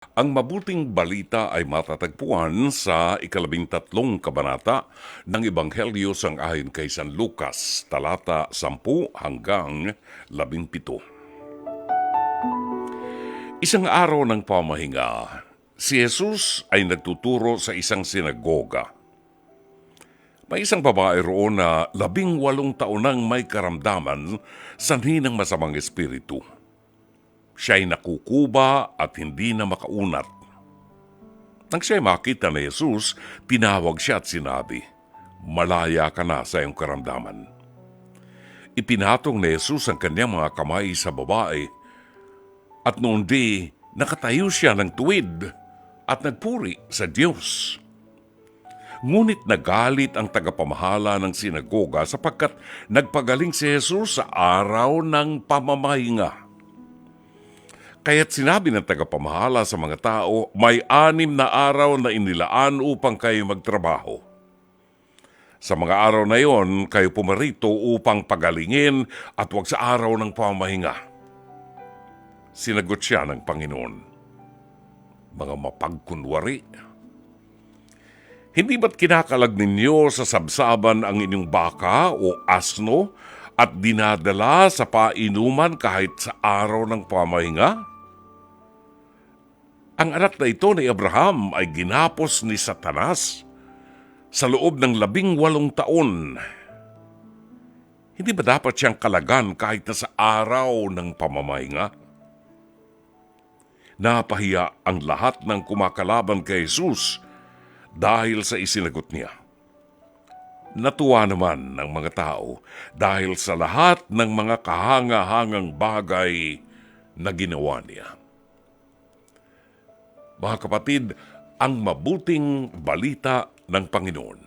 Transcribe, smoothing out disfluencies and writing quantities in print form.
Ang mabuting balita ay matatagpuan sa 13 kabanata ng Ebanghelyo sang-ayon kay San Lucas, talata 10 hanggang 17. Isang araw ng pamahinga, si Jesus ay nagtuturo sa isang sinagoga. May isang babae roon na 18 taon nang may karamdaman sanhi ng masamang espiritu. Siya'y nakukuba at hindi na makaunat. Nang siya'y makita ni Jesus, tinawag siya at sinabi, "Malaya ka na sa iyong karamdaman." Ipinatong ni Jesus ang kanyang mga kamay sa babae at noon di nakatayo siya ng tuwid at nagpuri sa Diyos. Ngunit nagalit ang tagapamahala ng sinagoga sapagkat nagpagaling si Jesus sa araw ng pamamahinga. Kaya't sinabi ng tagapamahala sa mga tao, may 6 na araw na inilaan upang kayo magtrabaho. Sa mga araw na iyon, kayo pumarito upang pagalingin at huwag sa araw ng pamahinga. Sinagot siya ng Panginoon, "Mga mapagkunwari, hindi ba't kinakalag ninyo sa sabsaban ang inyong baka o asno at dinadala sa painuman kahit sa araw ng pamahinga? Ang anak na ito ni Abraham ay ginapos ni Satanas sa loob ng 18 taon. Hindi ba dapat siyang kalagan kahit na sa araw ng pamamahinga?" Napahiya ang lahat ng kumakalaban kay Jesus dahil sa isinagot niya. Natuwa naman ng mga tao dahil sa lahat ng mga kahanga-hangang bagay na ginawa niya. Mga kapatid, ang mabuting balita ng Panginoon.